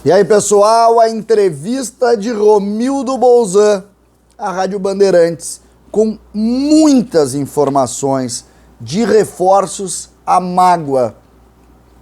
E aí, pessoal, a entrevista de Romildo Bolzan, à Rádio Bandeirantes, com muitas informações de reforços à mágoa.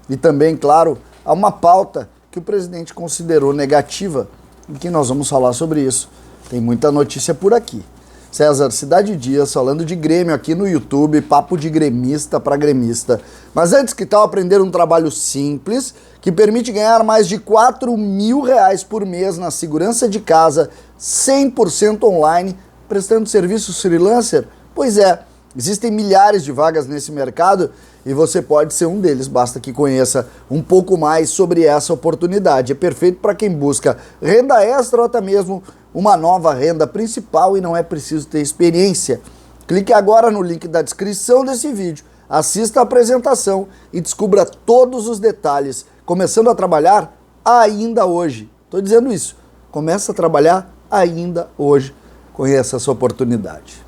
E também, claro, há uma pauta que o presidente considerou negativa e que nós vamos falar sobre isso. Tem muita notícia por aqui. César Cidade Dias falando de Grêmio aqui no YouTube, papo de gremista para gremista. Mas antes, que tal aprender um trabalho simples que permite ganhar mais de R$4.000 por mês na segurança de casa, 100% online, prestando serviço freelancer? Pois é, existem milhares de vagas nesse mercado e você pode ser um deles, basta que conheça um pouco mais sobre essa oportunidade. É perfeito para quem busca renda extra ou até mesmo uma nova renda principal e não é preciso ter experiência. Clique agora no link da descrição desse vídeo, assista a apresentação e descubra todos os detalhes, começando a trabalhar ainda hoje. Estou dizendo isso, começa a trabalhar ainda hoje. Conheça essa oportunidade.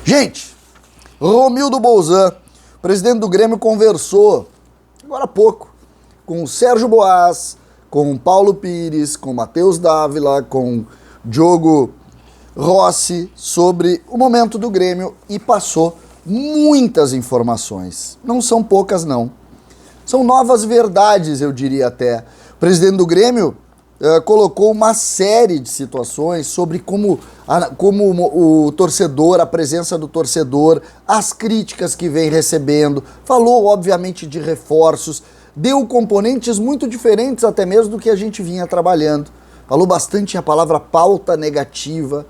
Gente, Romildo Bolzan, presidente do Grêmio, conversou agora há pouco com o Sérgio Boas, com o Paulo Pires, com o Matheus Dávila, com o Diogo Rossi sobre o momento do Grêmio e passou muitas informações. Não são poucas, não. São novas verdades, eu diria até. O presidente do Grêmio colocou uma série de situações sobre como o torcedor, a presença do torcedor, as críticas que vem recebendo, falou obviamente de reforços, deu componentes muito diferentes até mesmo do que a gente vinha trabalhando. Falou bastante a palavra pauta negativa,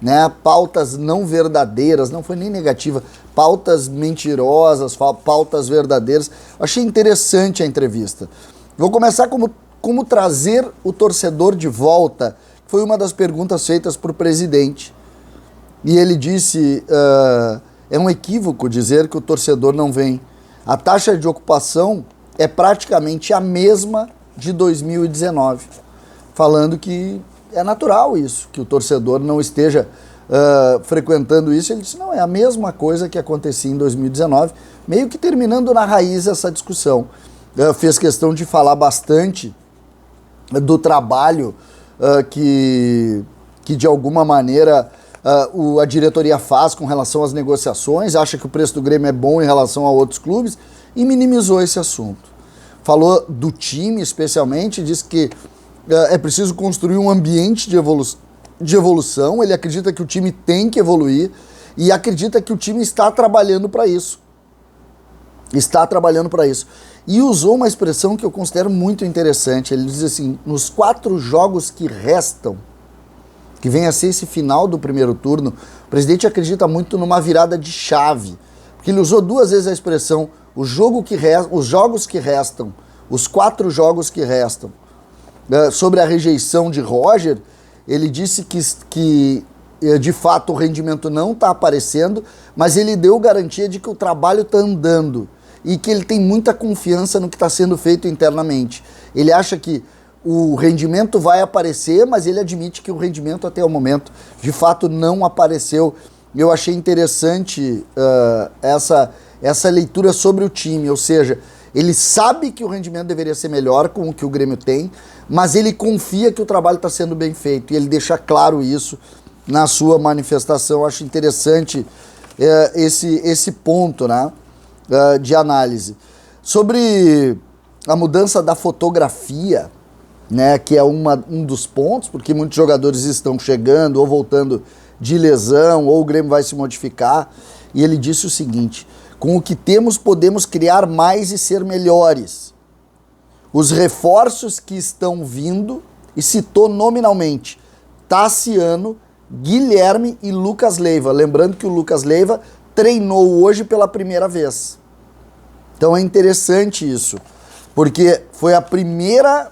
né? Pautas não verdadeiras, não foi nem negativa, pautas mentirosas, pautas verdadeiras. Achei interessante a entrevista. Vou começar como trazer o torcedor de volta, foi uma das perguntas feitas por presidente. E ele disse, é um equívoco dizer que o torcedor não vem. A taxa de ocupação é praticamente a mesma de 2019. Falando que é natural isso, que o torcedor não esteja frequentando isso. Ele disse, não, é a mesma coisa que acontecia em 2019, meio que terminando na raiz essa discussão. Fez questão de falar bastante do trabalho que de alguma maneira a diretoria faz com relação às negociações, acha que o preço do Grêmio é bom em relação a outros clubes e minimizou esse assunto. Falou do time especialmente, disse que é preciso construir um ambiente de evolução, ele acredita que o time tem que evoluir e acredita que o time está trabalhando para isso. Está trabalhando para isso. E usou uma expressão que eu considero muito interessante. Ele diz assim, nos 4 jogos que restam, que vem a ser esse final do primeiro turno, o presidente acredita muito numa virada de chave. Porque ele usou 2 vezes a expressão, os jogos que restam, os 4 jogos que restam. Sobre a rejeição de Roger, ele disse que de fato o rendimento não está aparecendo, mas ele deu garantia de que o trabalho está andando e que ele tem muita confiança no que está sendo feito internamente. Ele acha que o rendimento vai aparecer, mas ele admite que o rendimento até o momento de fato não apareceu. Eu achei interessante essa leitura sobre o time, ou seja, ele sabe que o rendimento deveria ser melhor com o que o Grêmio tem, mas ele confia que o trabalho está sendo bem feito e ele deixa claro isso na sua manifestação. Eu acho interessante esse ponto, né, de análise. Sobre a mudança da fotografia, né, que é um dos pontos, porque muitos jogadores estão chegando ou voltando de lesão, ou o Grêmio vai se modificar, e ele disse o seguinte, com o que temos podemos criar mais e ser melhores. Os reforços que estão vindo, e citou nominalmente Tassiano, Guilherme e Lucas Leiva. Lembrando que o Lucas Leiva treinou hoje pela primeira vez. Então é interessante isso, porque foi a primeira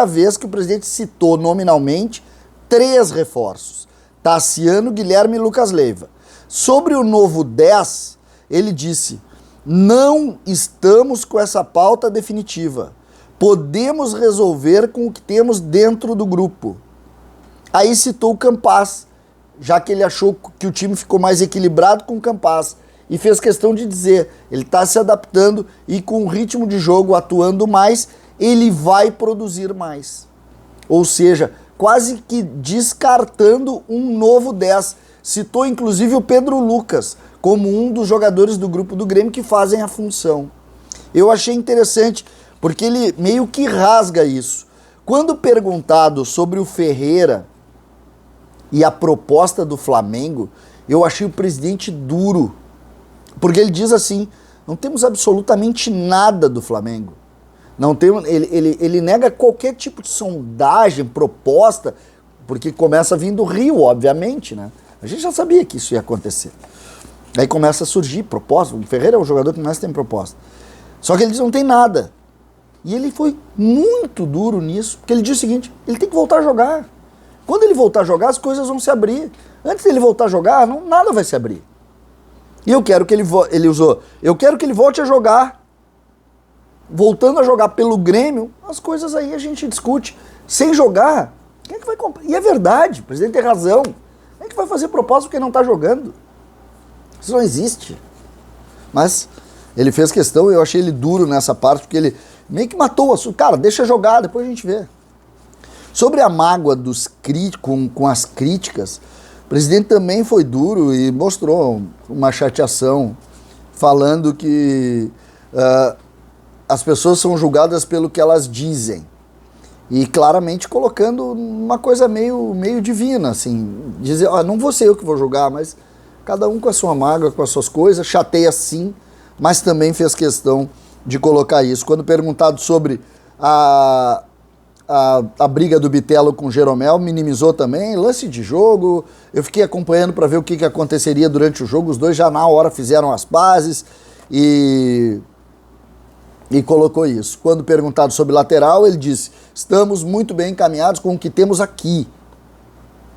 vez que o presidente citou nominalmente 3 reforços. Tassiano, Guilherme e Lucas Leiva. Sobre o novo 10, ele disse, não estamos com essa pauta definitiva. Podemos resolver com o que temos dentro do grupo. Aí citou o Campaz, já que ele achou que o time ficou mais equilibrado com o Campaz. E fez questão de dizer, ele está se adaptando e com o ritmo de jogo atuando mais ele vai produzir mais. Ou seja, quase que descartando um novo 10. Citou inclusive o Pedro Lucas como um dos jogadores do grupo do Grêmio que fazem a função. Eu achei interessante, porque ele meio que rasga isso. Quando perguntado sobre o Ferreira e a proposta do Flamengo, eu achei o presidente duro. Porque ele diz assim, não temos absolutamente nada do Flamengo. Não tem, ele nega qualquer tipo de sondagem, proposta, porque começa a vir do Rio, obviamente, né? A gente já sabia que isso ia acontecer. Aí começa a surgir proposta. O Ferreira é o jogador que mais tem proposta. Só que ele diz não tem nada. E ele foi muito duro nisso, porque ele diz o seguinte, ele tem que voltar a jogar. Quando ele voltar a jogar, as coisas vão se abrir. Antes dele voltar a jogar, nada vai se abrir. E eu quero que eu quero que ele volte a jogar. Voltando a jogar pelo Grêmio, as coisas aí a gente discute. Sem jogar, quem é que vai comprar? E é verdade, o presidente tem razão. Quem é que vai fazer proposta porque não está jogando? Isso não existe. Mas ele fez questão, eu achei ele duro nessa parte, porque ele meio que matou o assunto. Cara, deixa jogar, depois a gente vê. Sobre a mágoa dos com as críticas, o presidente também foi duro e mostrou uma chateação, falando que as pessoas são julgadas pelo que elas dizem. E claramente colocando uma coisa meio divina, assim. Dizer, não vou ser eu que vou julgar, mas cada um com a sua mágoa, com as suas coisas, chateia sim, mas também fez questão de colocar isso. Quando perguntado sobre a briga do Bitelo com o Jeromel, minimizou também, lance de jogo, eu fiquei acompanhando para ver o que aconteceria durante o jogo, os dois já na hora fizeram as pazes e colocou isso. Quando perguntado sobre lateral, ele disse, estamos muito bem encaminhados com o que temos aqui,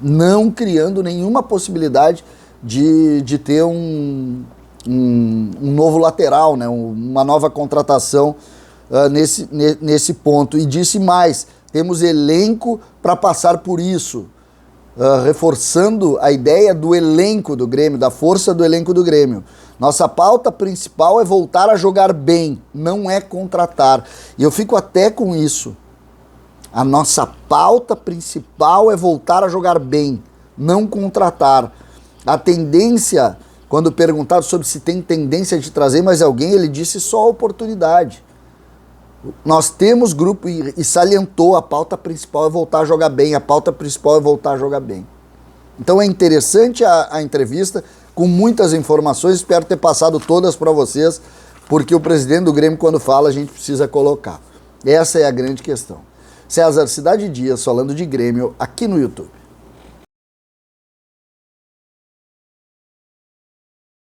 não criando nenhuma possibilidade de ter um novo lateral, né? Uma nova contratação nesse ponto. E disse mais, temos elenco para passar por isso, reforçando a ideia do elenco do Grêmio, da força do elenco do Grêmio. Nossa pauta principal é voltar a jogar bem, não é contratar. E eu fico até com isso. A nossa pauta principal é voltar a jogar bem, não contratar. A tendência, quando perguntado sobre se tem tendência de trazer mais alguém, ele disse só oportunidade. Nós temos grupo e salientou, a pauta principal é voltar a jogar bem, a pauta principal é voltar a jogar bem. Então é interessante a entrevista, com muitas informações, espero ter passado todas para vocês, porque o presidente do Grêmio, quando fala, a gente precisa colocar. Essa é a grande questão. César Cidade Dias, falando de Grêmio, aqui no YouTube.